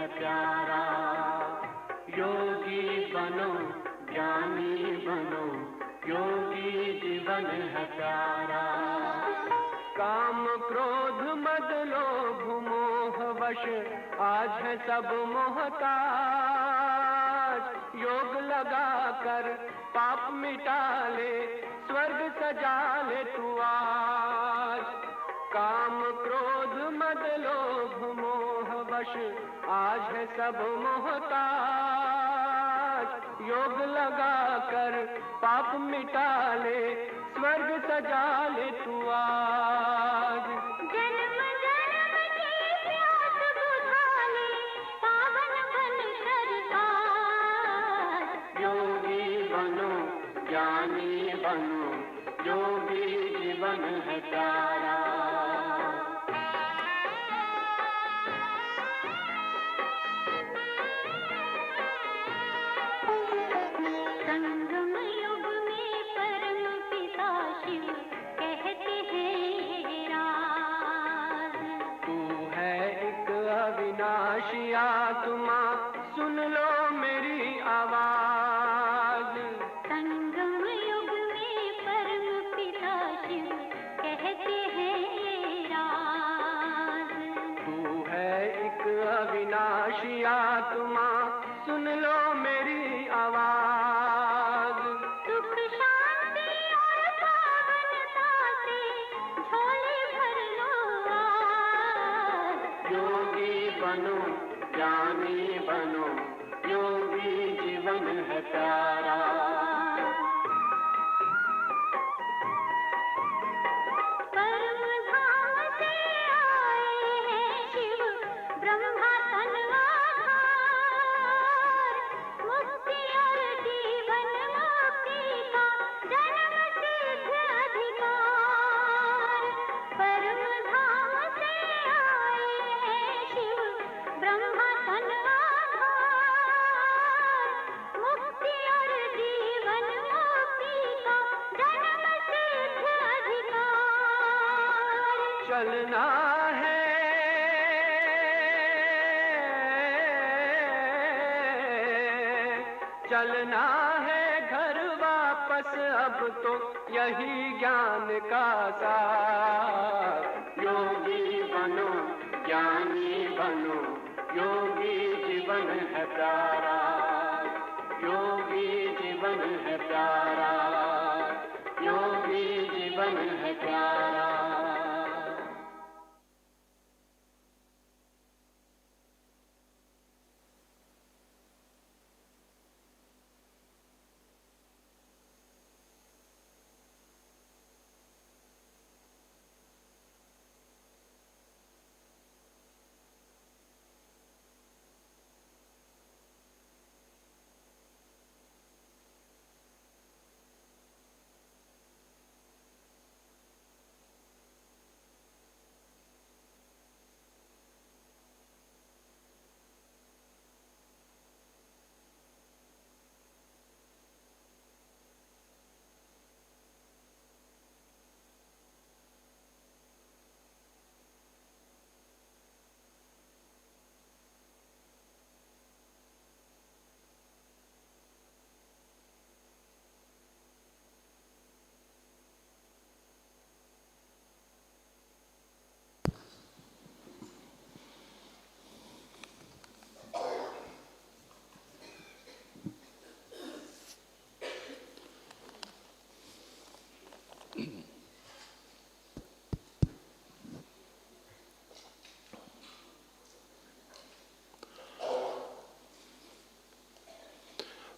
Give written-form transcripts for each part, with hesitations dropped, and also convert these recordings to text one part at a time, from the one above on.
है प्यारा। योगी बनो ज्ञानी बनो, योगी जीवन है प्यारा। काम क्रोध मद लोभ मोह वश आज है सब मोहताज। योग लगा कर पाप मिटा ले, स्वर्ग सजा ले तू आज। काम क्रोध मद लोभ मोह वश आज है सब मोहताज। योग लगा कर पाप मिटा ले, स्वर्ग सजा ले तू आज। जन्म जन्म की प्यास बुझा ले, पावन बन कर आज। योगी बनो ज्ञानी बनो, योगी जीवन है प्यारा। संगम युग में परम पिता शिव कहते हैं राज। तू है एक अविनाशी आत्मा, सुन लो मेरी आवाज। संगम युग में परम पिता शिव कहते हैं राज। तू है एक अविनाशी आत्मा, सुन लो मेरी आवाज। सुख शांति और पावनता से झोले भर लो आज। योगी बनो ज्ञानी बनो, योगी जीवन है प्यारा। परम धाम से आए हैं शिव ब्रह्मा तन आधार। मुक्ति और जीवन मुक्ति का जन्म सिद्ध अधिकार। परम धाम से आए हैं शिव ब्रह्मा तन आधार। मुक्ति और जीवन मुक्ति का जन्म सिद्ध अधिकार। चलना है चलना है घर वापस, अब तो यही ज्ञान का सार। योगी बनो ज्ञानी बनो, योगी जीवन है प्यारा। योगी जीवन है प्यारा, योगी जीवन है प्यारा।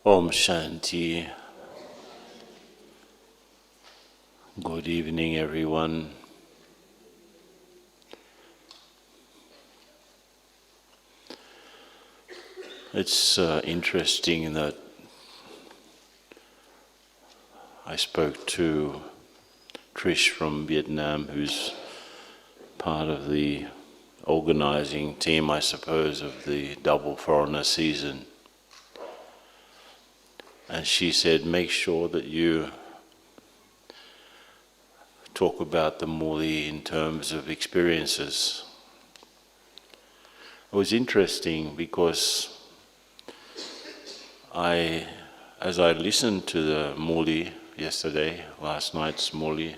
Om Shanti. Good evening, everyone. It's interesting that I spoke to Trish from Vietnam, who's part of the organizing team, I suppose, of the double foreigner season. And she said, make sure that you talk about the Murli in terms of experiences. was interesting because as I listened to the Murli yesterday, last night's Murli,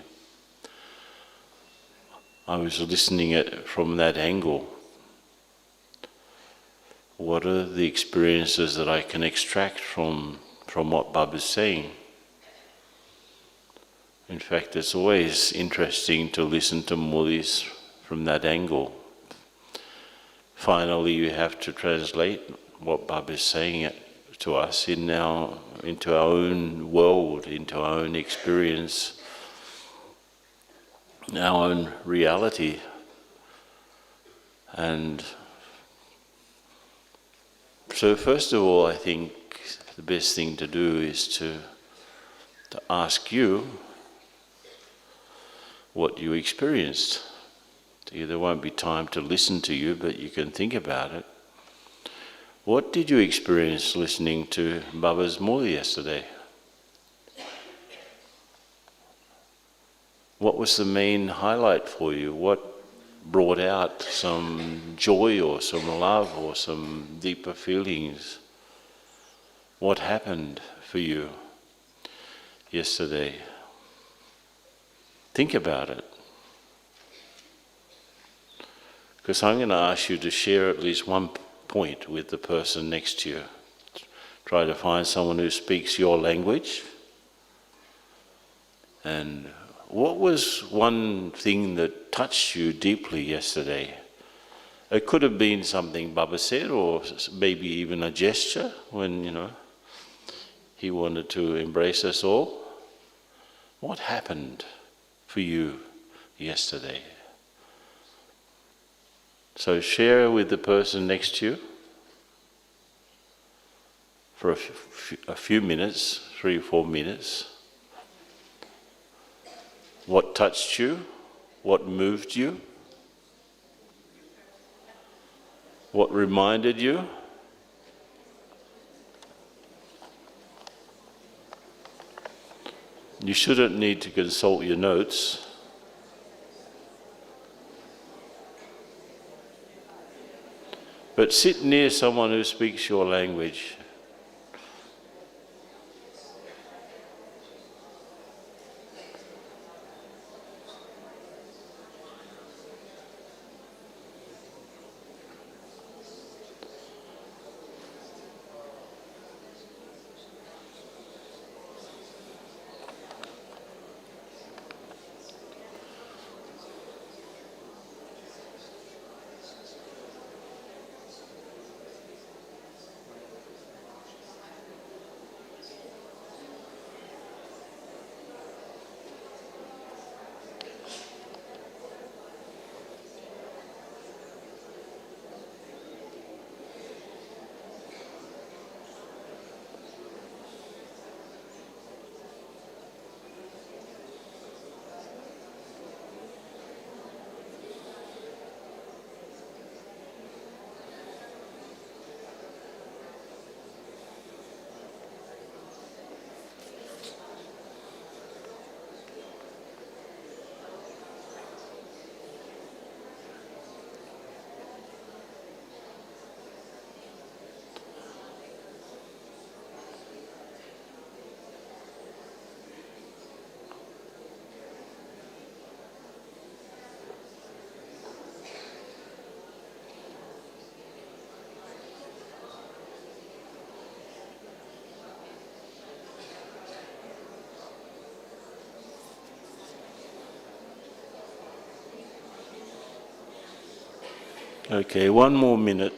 I was listening at from that angle. What are the experiences that I can extract from what Baba's saying? In fact, it's always interesting to listen to Murlis from that angle. Finally, you have to translate what Baba is saying to us into our own world, into our own experience, our own reality. And so first of all, I think the best thing to do is to ask you what you experienced. There won't be time to listen to you, but you can think about it. What did you experience listening to Baba's Murli yesterday? What was the main highlight for you? What brought out some joy or some love or some deeper feelings? What happened for you yesterday? Think about it. Because I'm going to ask you to share at least one point with the person next to you. Try to find someone who speaks your language. And what was one thing that touched you deeply yesterday? It could have been something Baba said, or maybe even a gesture when, he wanted to embrace us all. What happened for you yesterday? So share with the person next to you for a few minutes, 3 or 4 minutes. What touched you? What moved you? What reminded you? You shouldn't need to consult your notes. But sit near someone who speaks your language. Okay, 1 more minute.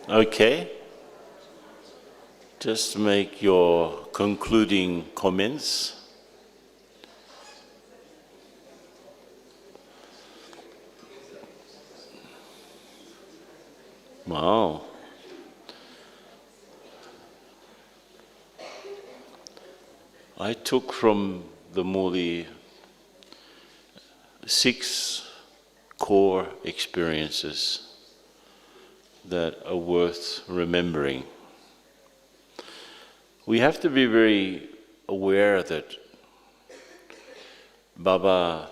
Okay. Just make your concluding comments. Wow. I took from the Murli 6 core experiences that are worth remembering. We have to be very aware that Baba,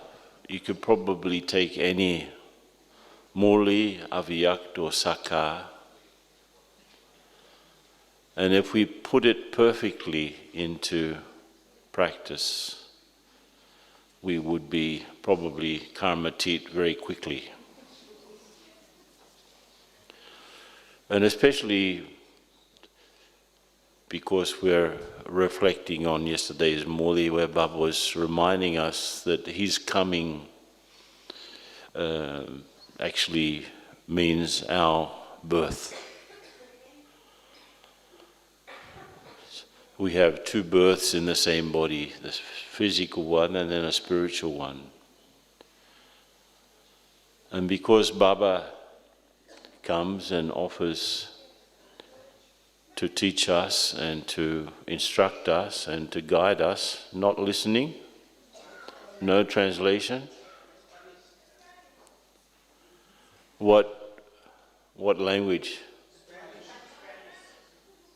you could probably take any Murli, Avyakt or Sakha, and if we put it perfectly into practice, we would be probably karmatit very quickly. And especially because we're reflecting on yesterday's Murli, where Baba was reminding us that his coming actually means our birth. We have 2 births in the same body, the physical one and then a spiritual one. And because Baba comes and offers to teach us and to instruct us and to guide us, not listening, no translation, what language?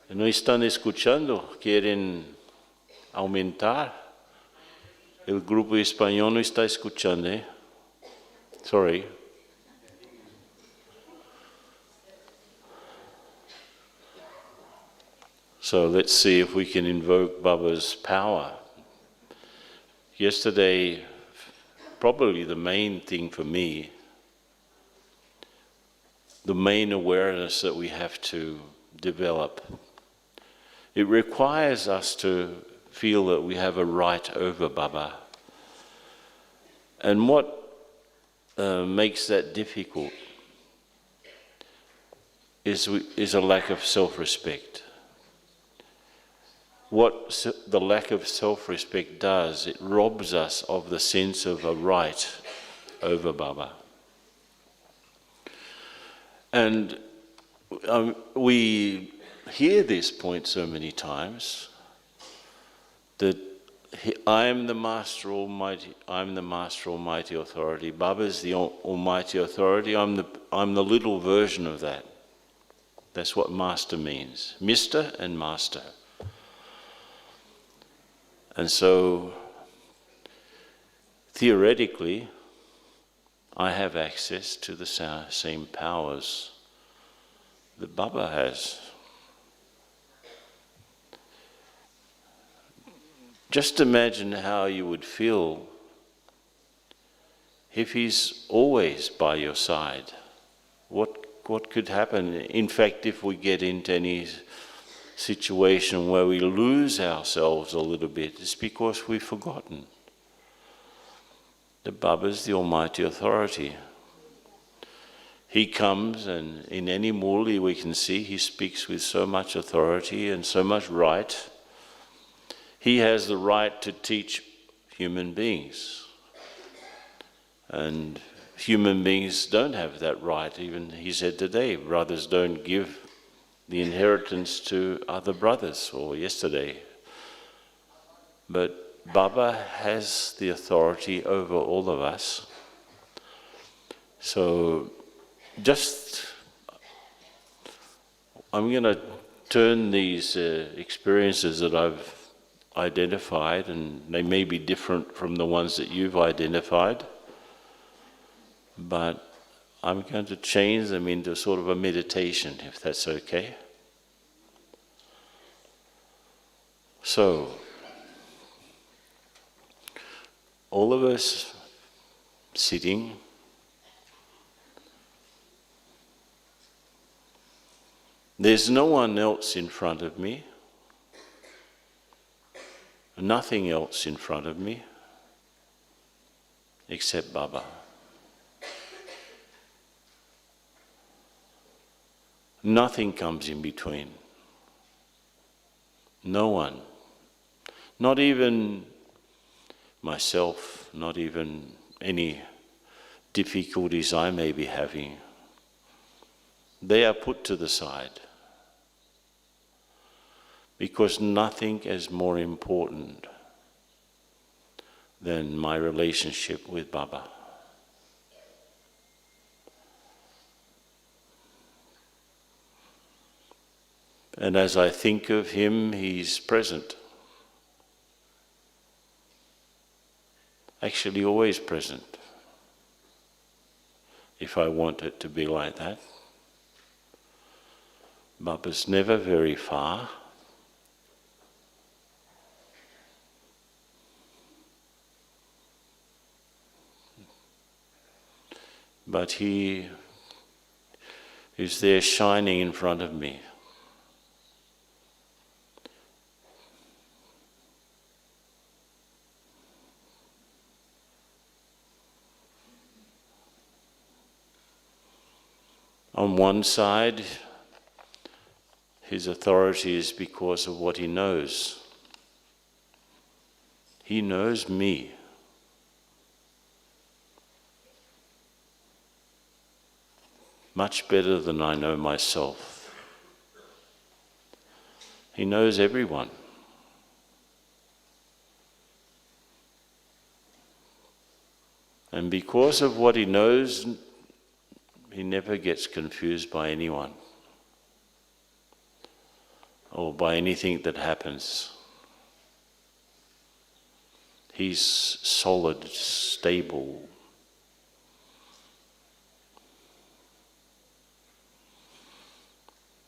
No están escuchando, quieren aumentar. El grupo español no está escuchando, eh? Sorry. So let's see if we can invoke Baba's power. Yesterday, probably the main thing for me, the main awareness that we have to develop, it requires us to feel that we have a right over Baba. And what makes that difficult is a lack of self-respect. What the lack of self-respect does, it robs us of the sense of a right over Baba. And we hear this point so many times, that I am the Master Almighty, I'm the Master Almighty Authority, Baba is the Almighty Authority, I'm the little version of that. That's what Master means, Mister and Master. And so, theoretically, I have access to the same powers that Baba has. Just imagine how you would feel if he's always by your side. What could happen? In fact, if we get into any situation where we lose ourselves a little bit, it's because we've forgotten that Baba's the Almighty Authority. He comes, and in any Murli we can see he speaks with so much authority and so much right. He has the right to teach human beings. And human beings don't have that right. Even he said today, brothers don't give the inheritance to other brothers, or yesterday. But Baba has the authority over all of us. So I'm going to turn these experiences that I've identified, and they may be different from the ones that you've identified, but I'm going to change them into sort of a meditation, if that's okay. So, all of us sitting, there's no one else in front of me, nothing else in front of me except Baba. Nothing comes in between. No one. Not even myself, not even any difficulties I may be having. They are put to the side. Because nothing is more important than my relationship with Baba. And as I think of him, he's present. Actually, always present. If I want it to be like that. Baba's never very far. But he is there shining in front of me. On one side, his authority is because of what he knows. He knows me. Much better than I know myself. He knows everyone. And because of what he knows, he never gets confused by anyone or by anything that happens. He's solid, stable.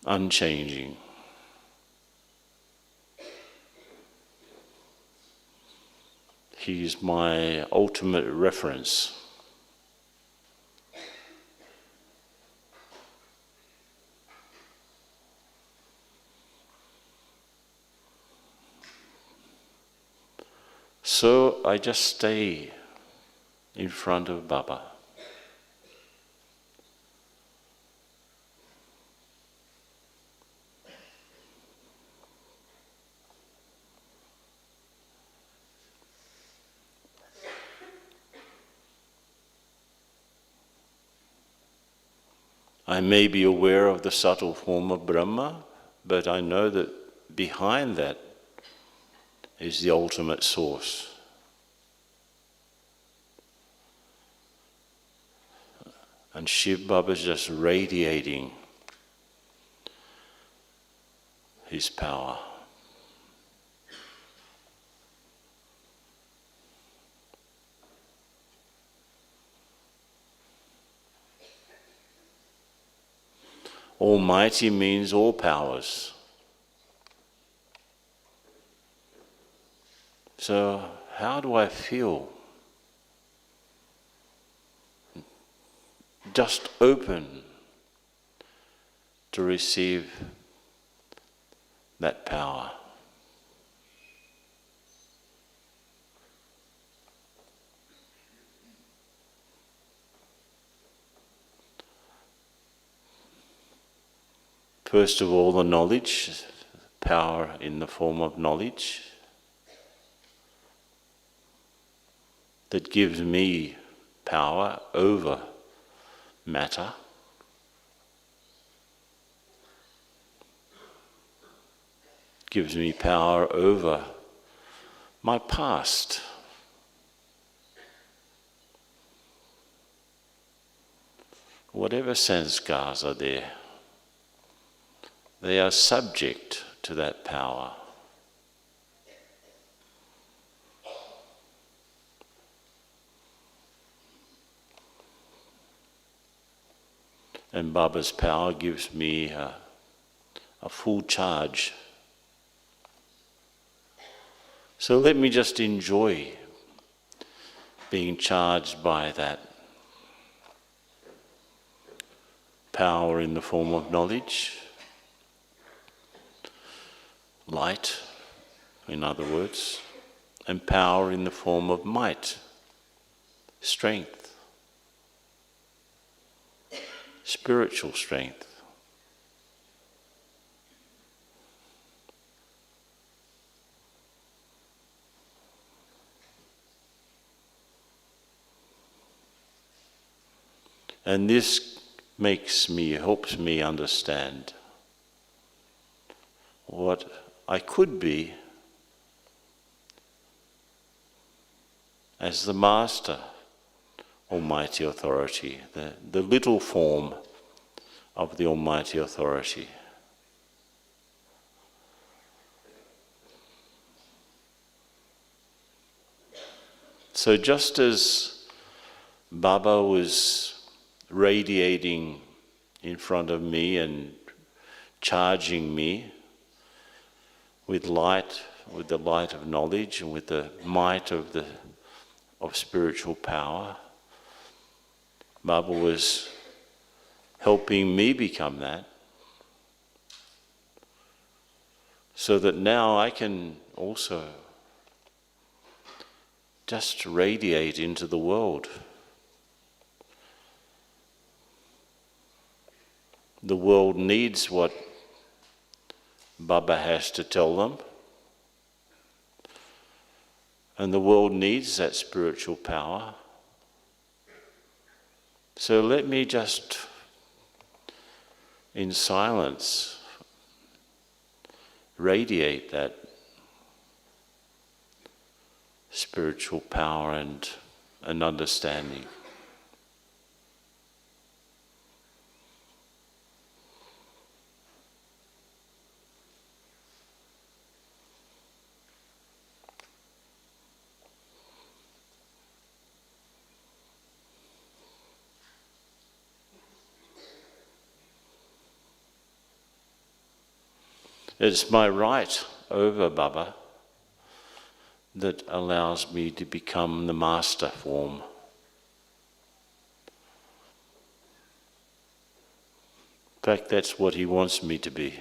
Unchanging. He's my ultimate reference. So I just stay in front of Baba. I may be aware of the subtle form of Brahma, but I know that behind that is the ultimate source. And Shiv Baba is just radiating his power. Almighty means all powers. So how do I feel? Just open to receive that power. First of all, the knowledge, power in the form of knowledge that gives me power over matter. Gives me power over my past. Whatever sanskars are there, they are subject to that power. And Baba's power gives me a full charge. So let me just enjoy being charged by that power in the form of knowledge, light, in other words, and power in the form of might, strength, spiritual strength. And this helps me understand what I could be as the Master, Almighty Authority, the little form of the Almighty Authority. So just as Baba was radiating in front of me and charging me with light, with the light of knowledge and with the might of spiritual power, Baba was helping me become that, so that now I can also just radiate into the world. The world needs what Baba has to tell them, and the world needs that spiritual power. So let me just, in silence, radiate that spiritual power and understanding. It's my right over Baba that allows me to become the master form. In fact, that's what he wants me to be.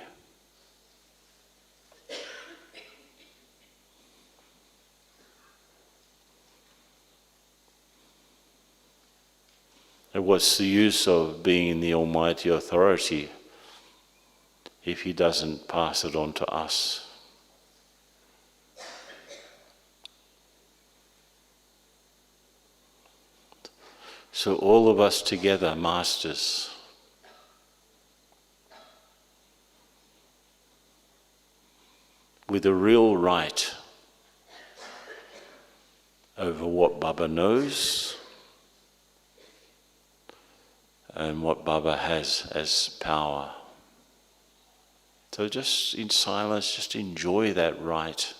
And what's the use of being the Almighty Authority if he doesn't pass it on to us? So all of us together, masters, with a real right over what Baba knows and what Baba has as power. So just in silence, just enjoy that right.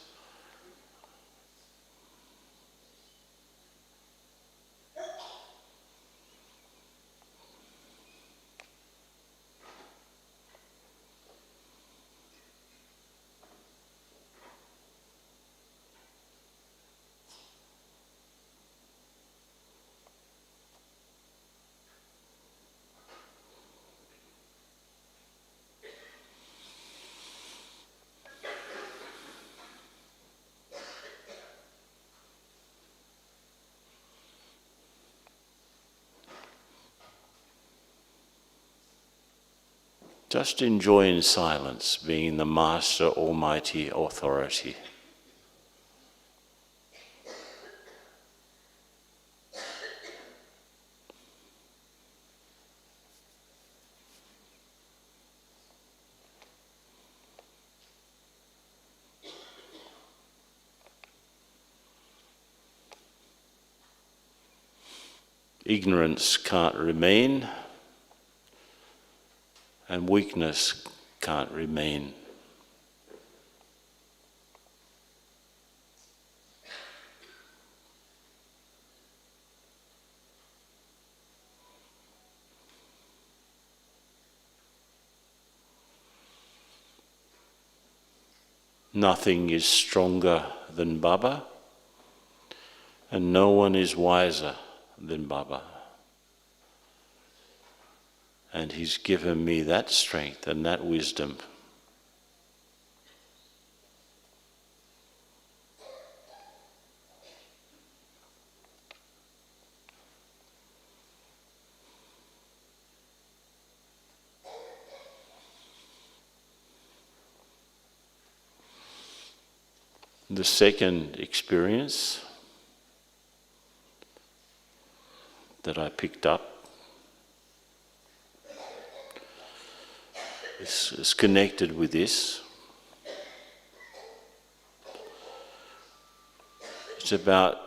Just enjoy in silence being the Master Almighty Authority. Ignorance can't remain, and weakness can't remain. Nothing is stronger than Baba, and no one is wiser than Baba. And he's given me that strength and that wisdom. The second experience that I picked up is connected with this. It's about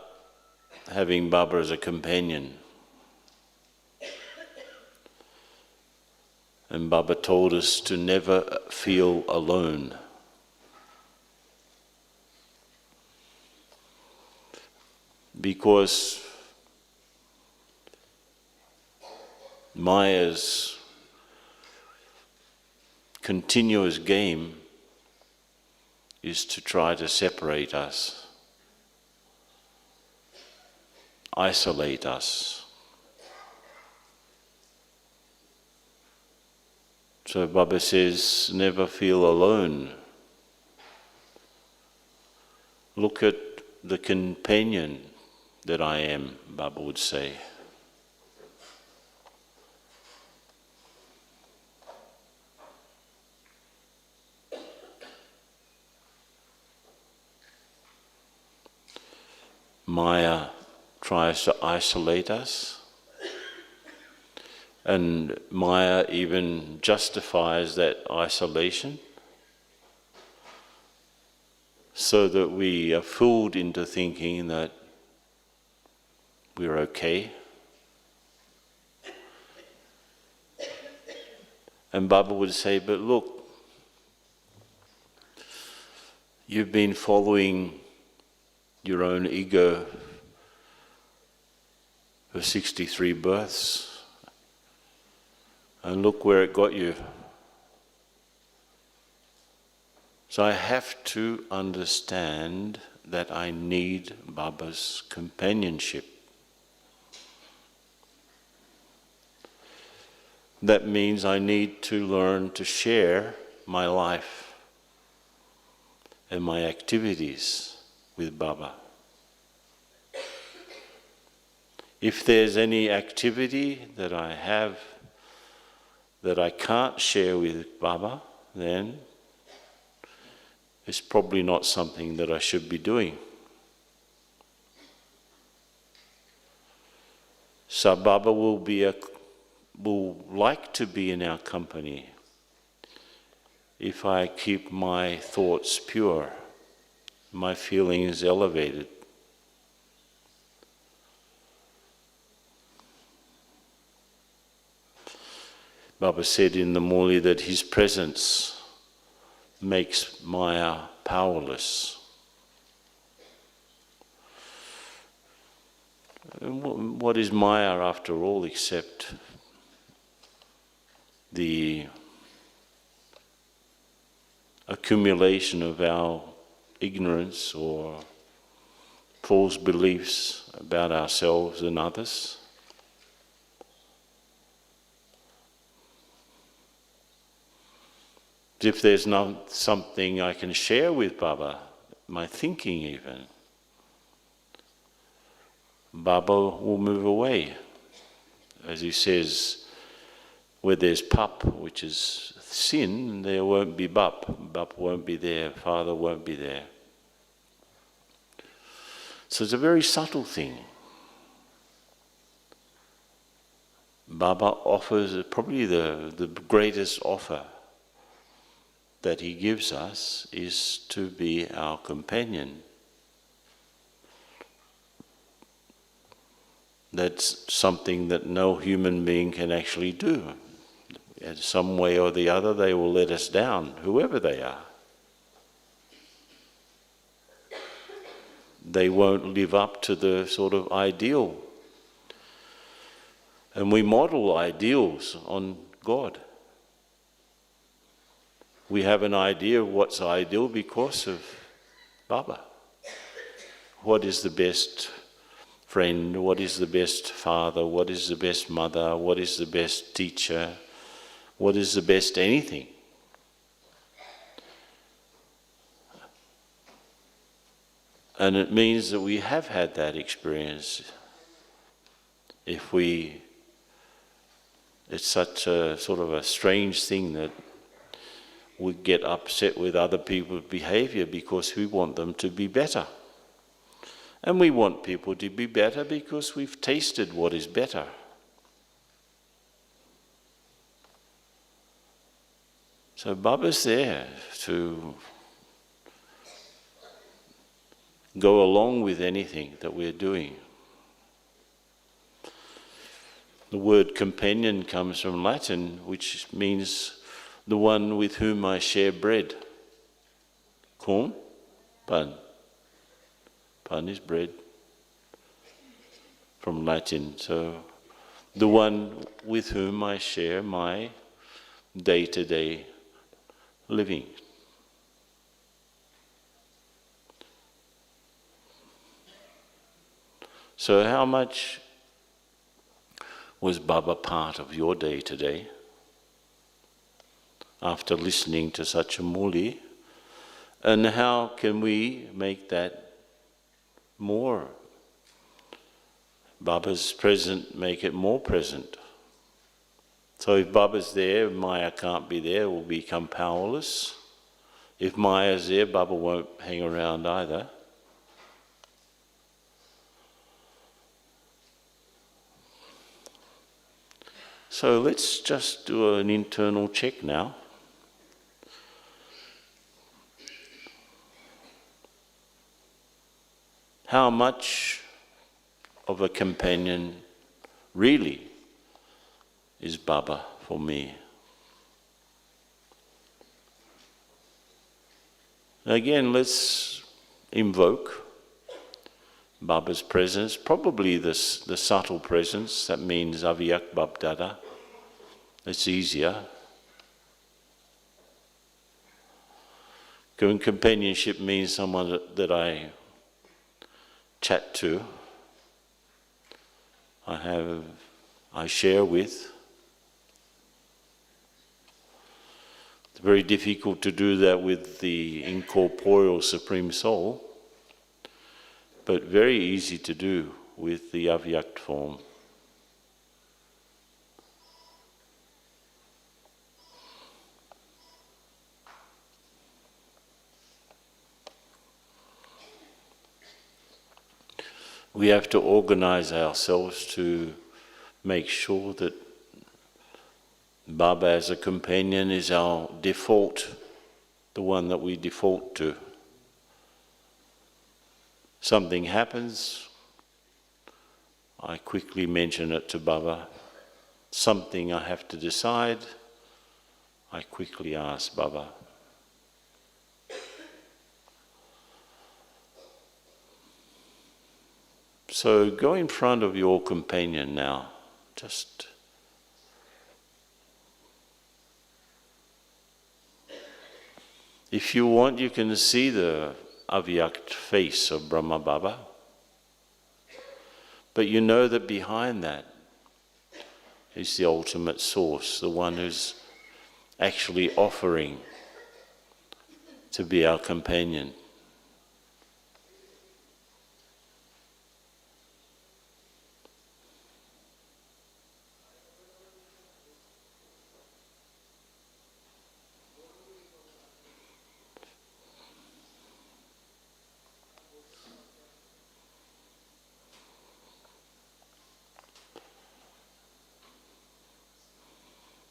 having Baba as a companion. And Baba told us to never feel alone. Because Maya's continuous game is to try to separate us, isolate us. So Baba says, never feel alone. Look at the companion that I am, Baba would say. Maya tries to isolate us, and Maya even justifies that isolation so that we are fooled into thinking that we're okay. And Baba would say, but look, you've been following your own ego for 63 births, and look where it got you. So I have to understand that I need Baba's companionship. That means I need to learn to share my life and my activities with Baba. If there's any activity that I have that I can't share with Baba, then it's probably not something that I should be doing. So Baba will like to be in our company if I keep my thoughts pure, my feelings elevated. Baba said in the Murli that his presence makes Maya powerless. And what is Maya after all except the accumulation of our ignorance or false beliefs about ourselves and others? If there's not something I can share with Baba, my thinking even, Baba will move away. As he says, where there's pap, which is sin, there won't be bap. Bap won't be there, Father won't be there. So it's a very subtle thing. Baba offers probably the greatest offer that he gives us is to be our companion. That's something that no human being can actually do. In some way or the other, they will let us down, whoever they are. They won't live up to the sort of ideal. And we model ideals on God. We have an idea of what's ideal because of Baba. What is the best friend? What is the best father? What is the best mother? What is the best teacher? What is the best anything? And it means that we have had that experience. It's such a sort of a strange thing that we get upset with other people's behavior because we want them to be better. And we want people to be better because we've tasted what is better. So Baba's there to go along with anything that we're doing. The word companion comes from Latin, which means the one with whom I share bread. Cum, pan. Pan is bread from Latin. So the one with whom I share my day-to-day living. So how much was Baba part of your day today? After listening to such a Murli, and how can we make that more? Baba's present, make it more present. So if Baba's there, Maya can't be there, we'll become powerless. If Maya's there, Baba won't hang around either. So let's just do an internal check now. How much of a companion really is Baba for me? Again, let's invoke Baba's presence, probably the subtle presence, that means Avyakt Babdada. It's easier. Companionship means someone that I chat to, I share with. It's very difficult to do that with the incorporeal Supreme Soul, but very easy to do with the Avyakt form. We have to organize ourselves to make sure that Baba as a companion is our default, the one that we default to. Something happens, I quickly mention it to Baba. Something I have to decide, I quickly ask Baba. So go in front of your companion now, just if you want, you can see the Avyakt face of Brahma Baba, but you know that behind that is the ultimate source, the one who's actually offering to be our companion.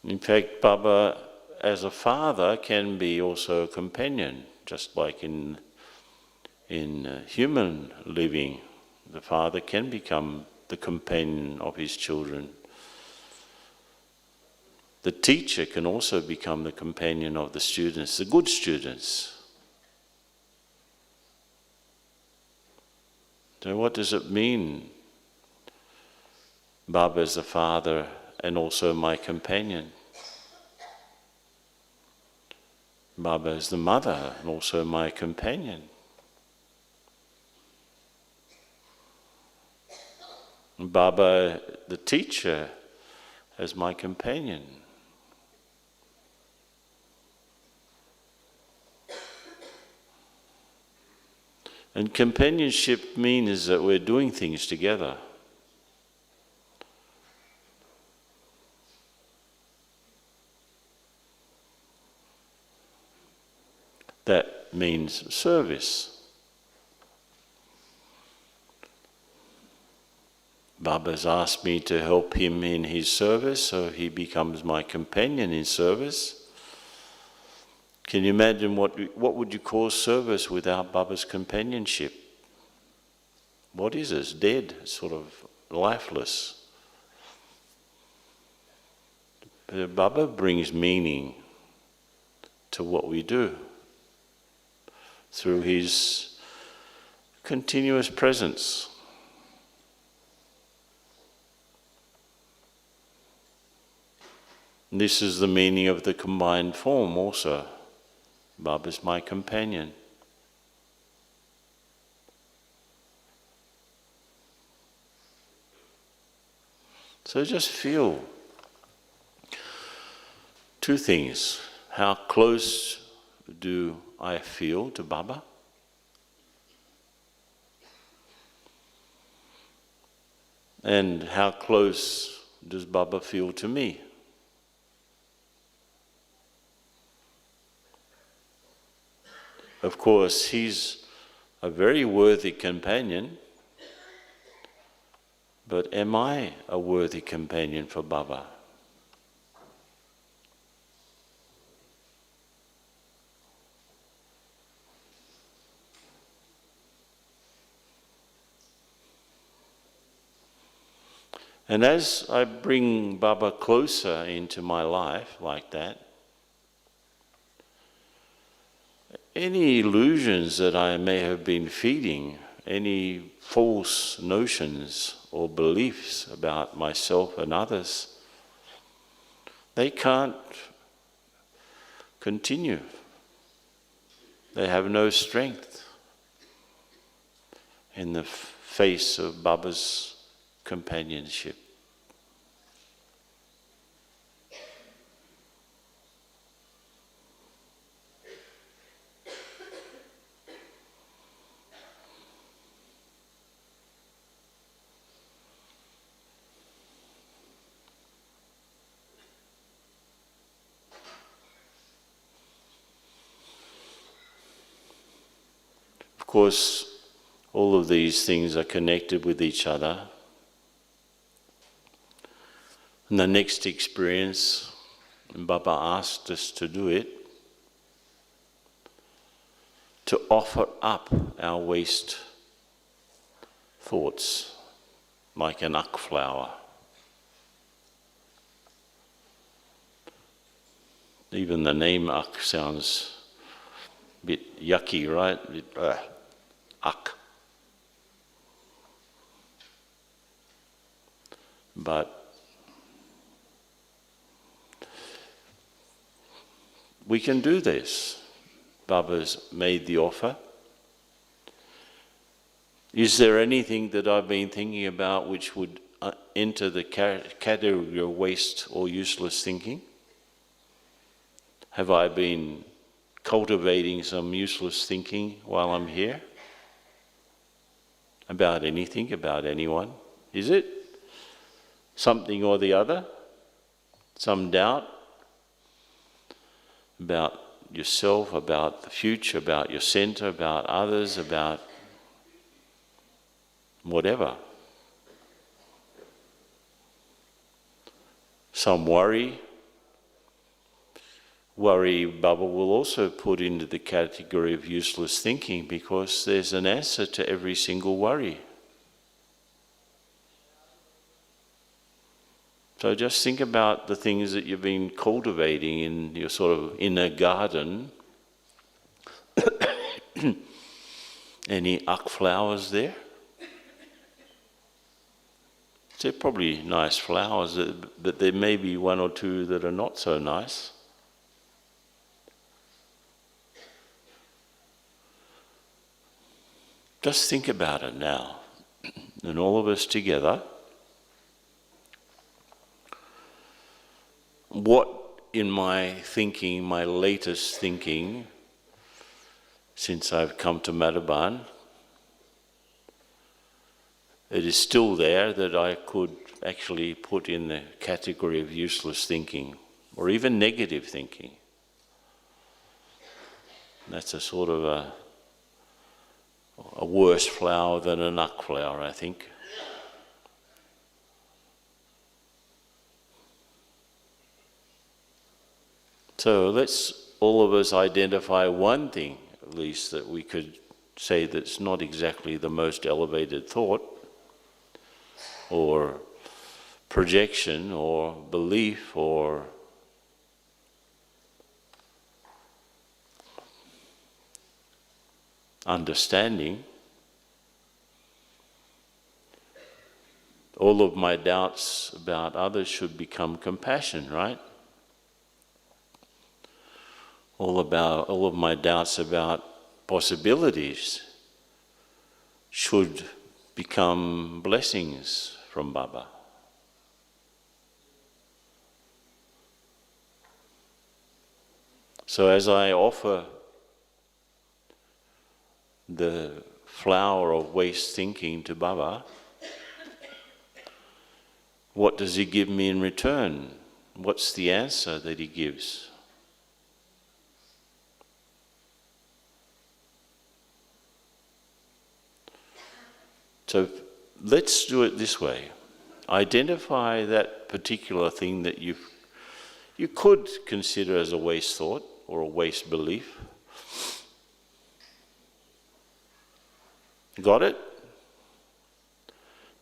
In fact, Baba as a father can be also a companion, just like in human living. The father can become the companion of his children. The teacher can also become the companion of the students, the good students. So what does it mean? Baba is the father and also my companion. Baba is the mother and also my companion. Baba, the teacher, as my companion. And companionship means that we're doing things together. That means service. Baba's asked me to help him in his service, so he becomes my companion in service. Can you imagine what would you call service without Baba's companionship? What is it? It's dead, it's sort of lifeless. But Baba brings meaning to what we do through his continuous presence. And this is the meaning of the combined form also. Baba is my companion. So just feel two things. How close do I feel to Baba? And how close does Baba feel to me? Of course, he's a very worthy companion, but am I a worthy companion for Baba? And as I bring Baba closer into my life like that, any illusions that I may have been feeding, any false notions or beliefs about myself and others, they can't continue. They have no strength in the face of Baba's companionship. Of course, all of these things are connected with each other. And the next experience, Baba asked us to do it, to offer up our waste thoughts, like an uck flower. Even the name uck sounds a bit yucky, right? Uck. But we can do this. Baba's made the offer. Is there anything that I've been thinking about which would enter the category of waste or useless thinking? Have I been cultivating some useless thinking while I'm here? About anything, about anyone? Is it something or the other? Some doubt about yourself, about the future, about your center, about others, about whatever. Some worry. Worry, Baba will also put into the category of useless thinking, because there's an answer to every single worry. So just think about the things that you've been cultivating in your sort of inner garden. Any uck flowers there? They're probably nice flowers, but there may be one or two that are not so nice. Just think about it now, and all of us together. What in my thinking, my latest thinking, since I've come to Madhuban, it is still there that I could actually put in the category of useless thinking, or even negative thinking. That's a sort of a worse flower than a uck flower, I think. So let's all of us identify one thing, at least, that we could say that's not exactly the most elevated thought or projection or belief or understanding. All of my doubts about others should become compassion, right? All of my doubts about possibilities should become blessings from Baba. So as I offer the flower of waste thinking to Baba, what does he give me in return? What's the answer that he gives? So let's do it this way. Identify that particular thing that you could consider as a waste thought or a waste belief. Got it?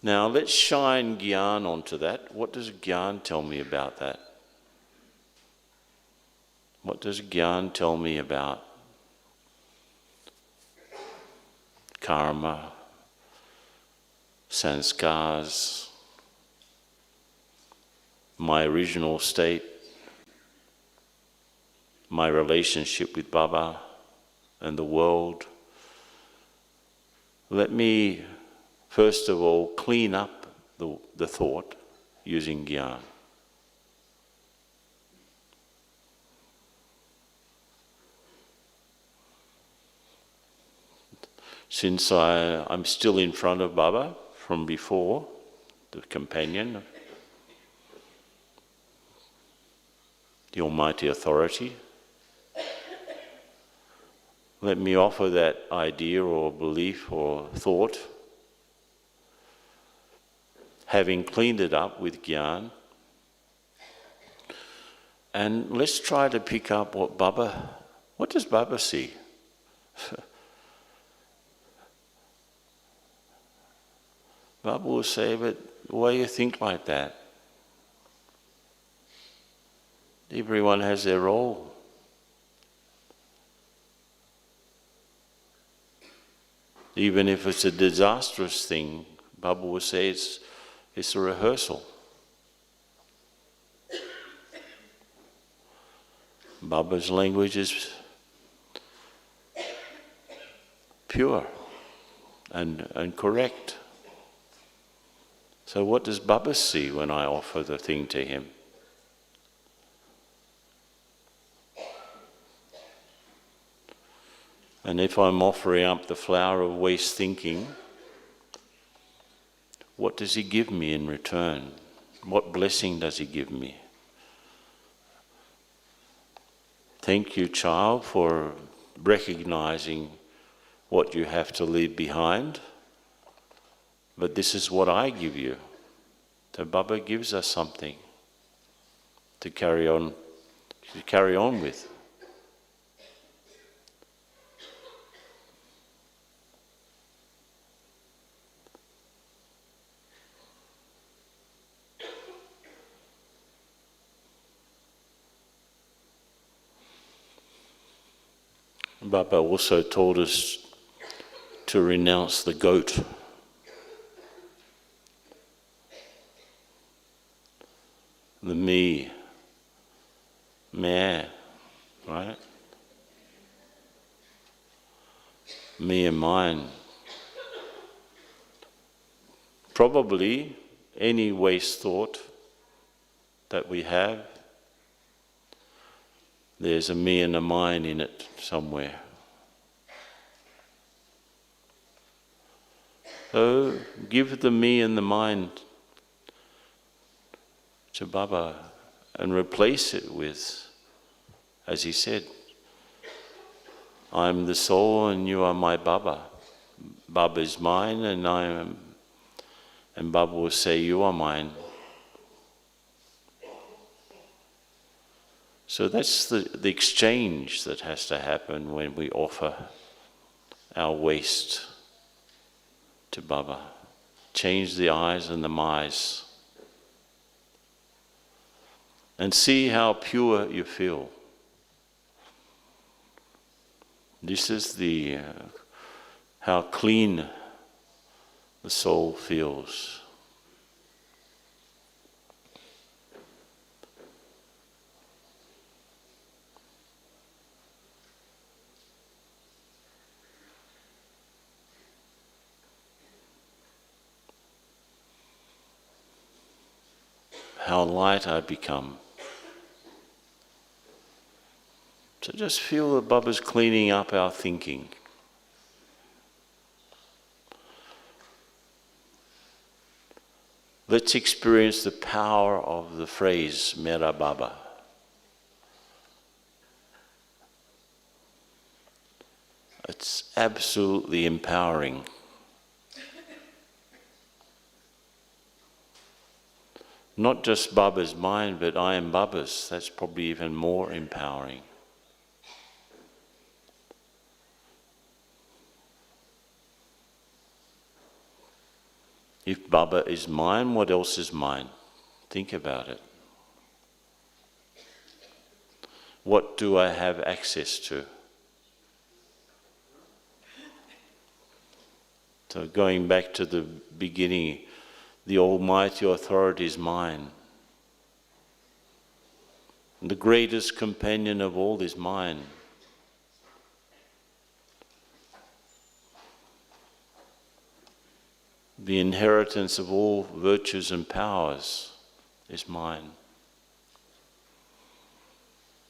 Now let's shine Gyan onto that. What does Gyan tell me about that? What does Gyan tell me about karma, sanskars, my original state, my relationship with Baba and the world? Let me first of all clean up the thought using Gyan. Since I'm still in front of Baba from before, the companion, the Almighty Authority, let me offer that idea or belief or thought, having cleaned it up with Gyan, and let's try to pick up what does Baba see? Baba will say, but why you think like that? Everyone has their role. Even if it's a disastrous thing, Baba will say it's a rehearsal. Baba's language is pure and correct. So what does Baba see when I offer the thing to him? And if I'm offering up the flower of waste thinking, what does he give me in return? What blessing does he give me? Thank you, child, for recognizing what you have to leave behind. But this is what I give you. So Baba gives us something to carry on with. Baba also told us to renounce the goat. The me, right? Me and mine. Probably any waste thought that we have, there's a me and a mine in it somewhere. So give the me and the mine to Baba and replace it with, as he said, I'm the soul and you are my Baba. Baba is mine and Baba will say, you are mine. So that's the exchange that has to happen when we offer our waste to Baba. Change the eyes and the my's. And see how pure you feel. This is how clean the soul feels. How light I become. So just feel that Baba's cleaning up our thinking. Let's experience the power of the phrase Mera Baba. It's absolutely empowering. Not just Baba's mine, but I am Baba's. That's probably even more empowering. If Baba is mine, what else is mine? Think about it. What do I have access to? So going back to the beginning, the Almighty Authority is mine. The greatest companion of all is mine. The inheritance of all virtues and powers is mine.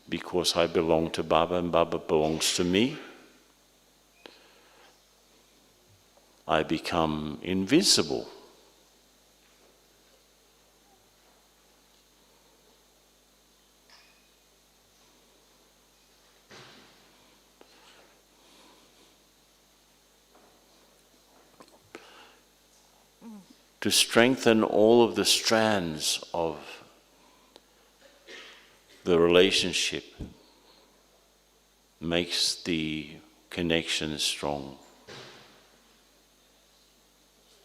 Because I belong to Baba and Baba belongs to me, I become invincible. To strengthen all of the strands of the relationship makes the connection strong.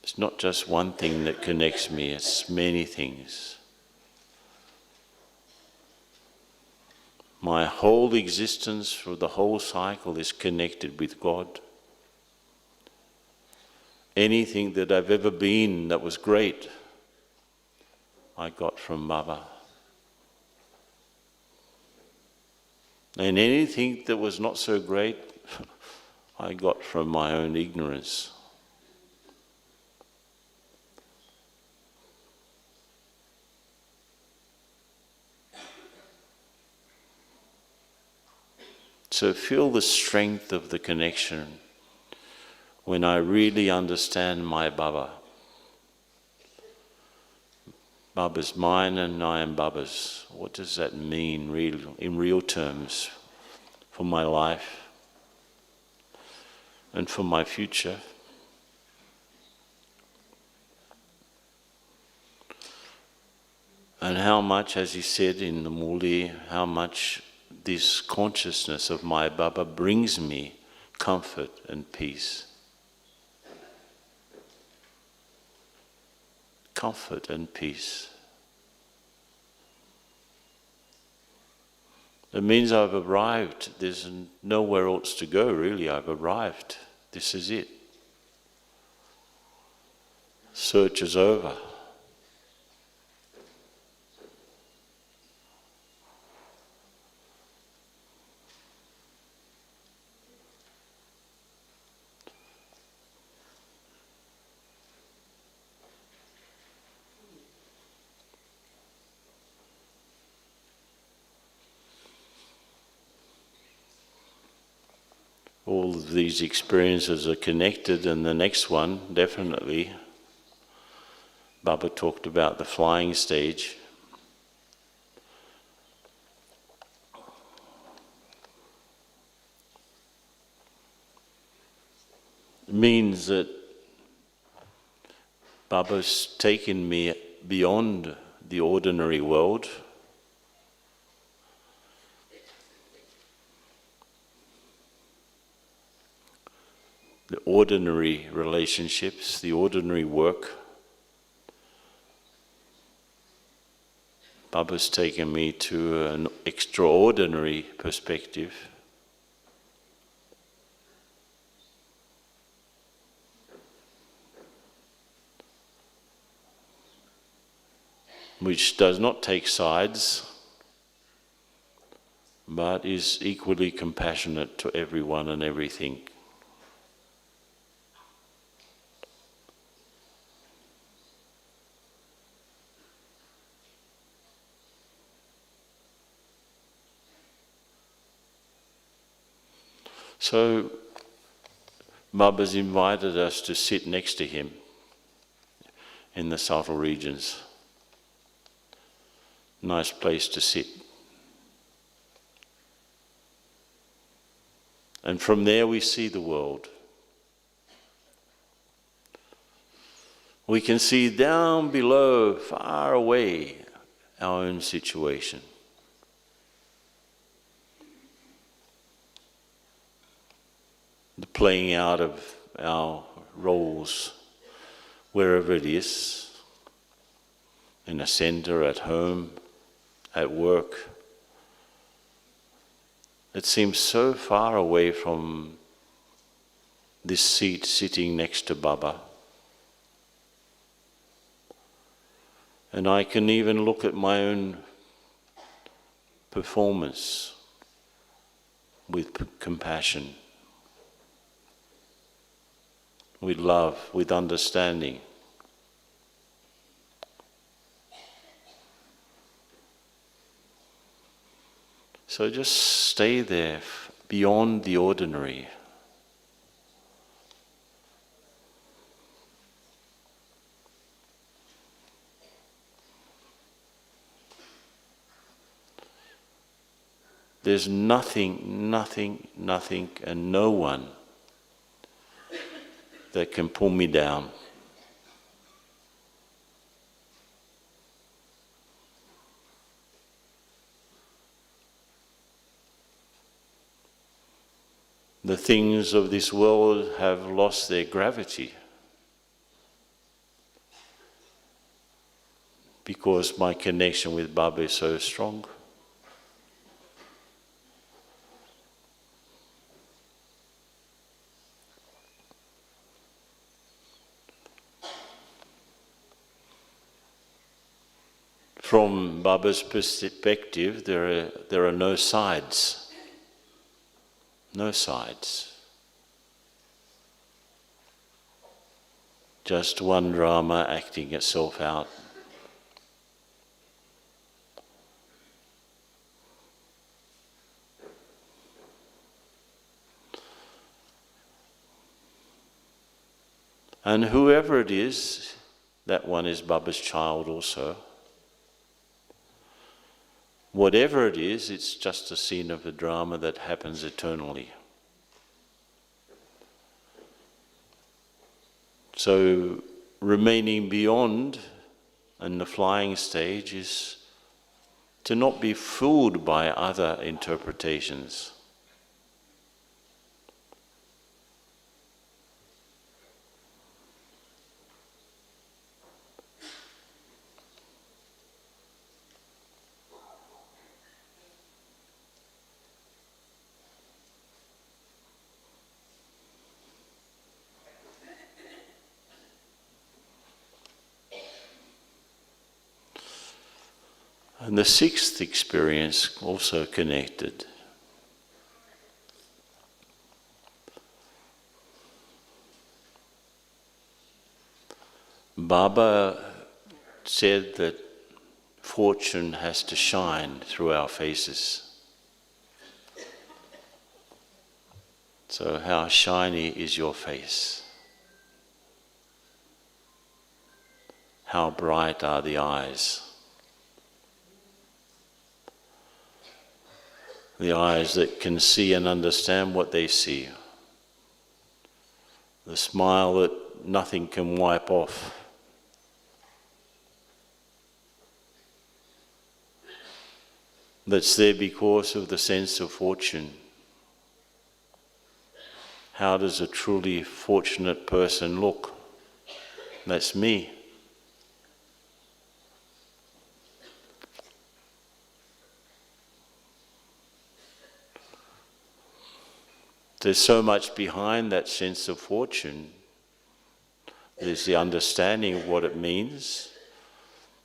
It's not just one thing that connects me, it's many things. My whole existence for the whole cycle is connected with God. Anything that I've ever been that was great, I got from Baba. And anything that was not so great, I got from my own ignorance. So feel the strength of the connection when I really understand my Baba. Baba's mine and I am Baba's. What does that mean in real terms for my life and for my future? And how much, as he said in the Murli, how much this consciousness of my Baba brings me comfort and peace. Comfort and peace. It means I've arrived. There's nowhere else to go, really. I've arrived. This is it. Search is over. All of these experiences are connected, and the next one, definitely, Baba talked about the flying stage. It means that Baba's taken me beyond the ordinary world the ordinary relationships, the ordinary work. Baba's taken me to an extraordinary perspective. Which does not take sides, but is equally compassionate to everyone and everything. So, Baba's invited us to sit next to him in the subtle regions. Nice place to sit. And from there we see the world. We can see down below, far away, our own situation. The playing out of our roles, wherever it is, in a centre, at home, at work. It seems so far away from this seat sitting next to Baba. And I can even look at my own performance with compassion, with love, with understanding. So just stay there, beyond the ordinary. There's nothing, and no one that can pull me down. The things of this world have lost their gravity because my connection with Baba is so strong. From Baba's perspective, there are no sides. No sides. Just one drama acting itself out. And whoever it is, that one is Baba's child also. Whatever it is, it's just a scene of a drama that happens eternally. So, remaining beyond in the flying stage is to not be fooled by other interpretations. And the sixth experience, also connected. Baba said that fortune has to shine through our faces. So how shiny is your face? How bright are the eyes? The eyes that can see and understand what they see. The smile that nothing can wipe off. That's there because of the sense of fortune. how does a truly fortunate person look? That's me. There's so much behind that sense of fortune. There's the understanding of what it means,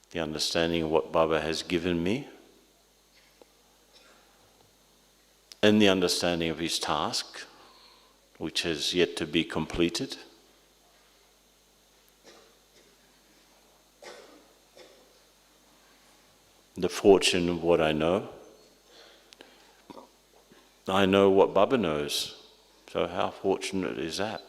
the understanding of what Baba has given me, and the understanding of his task, which has yet to be completed. The fortune of what I know. I know what Baba knows, so how fortunate is that?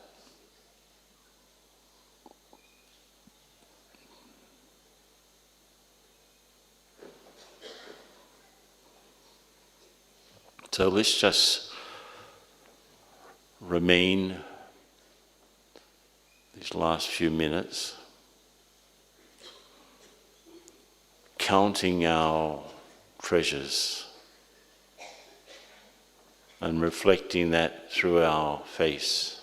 So let's just remain these last few minutes counting our treasures and reflecting that through our face.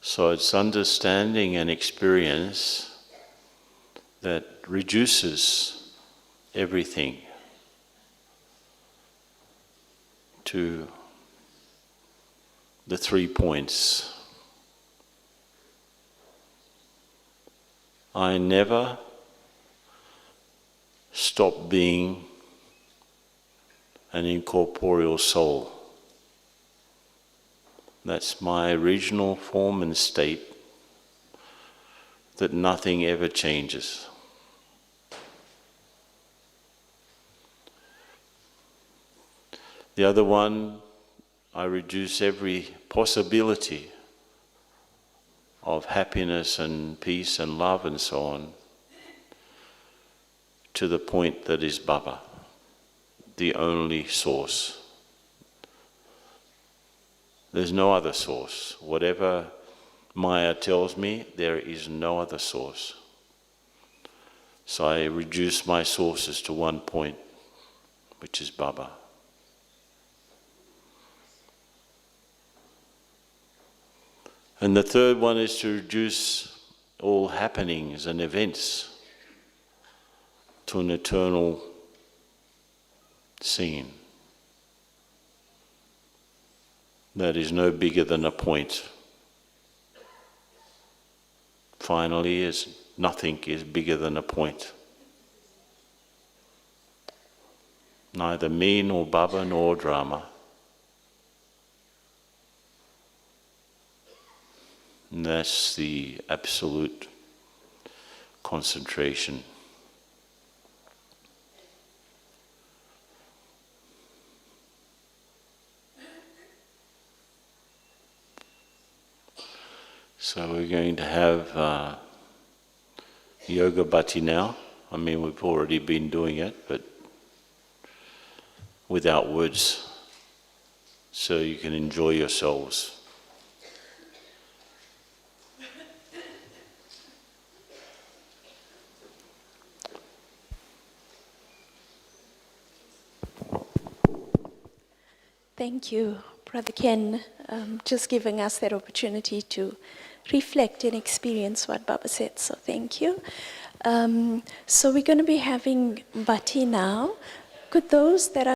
So it's understanding and experience that reduces everything to the 3 points. I never stop being an incorporeal soul. That's my original form and state, that nothing ever changes. The other one, I reduce every possibility of happiness and peace and love and so on to the point that is Baba, the only source. There's no other source. Whatever Maya tells me, there is no other source. So I reduce my sources to 1 point, which is Baba. And the third one is to reduce all happenings and events to an eternal scene that is no bigger than a point. Finally, nothing is bigger than a point. Neither me, nor Baba, nor drama. And that's the absolute concentration. So we're going to have yoga bhatti now. I mean, we've already been doing it, but without words, so you can enjoy yourselves. Thank you, Brother Ken, just giving us that opportunity to reflect and experience what Baba said. So thank you. So we're going to be having Bhatti now. Could those that are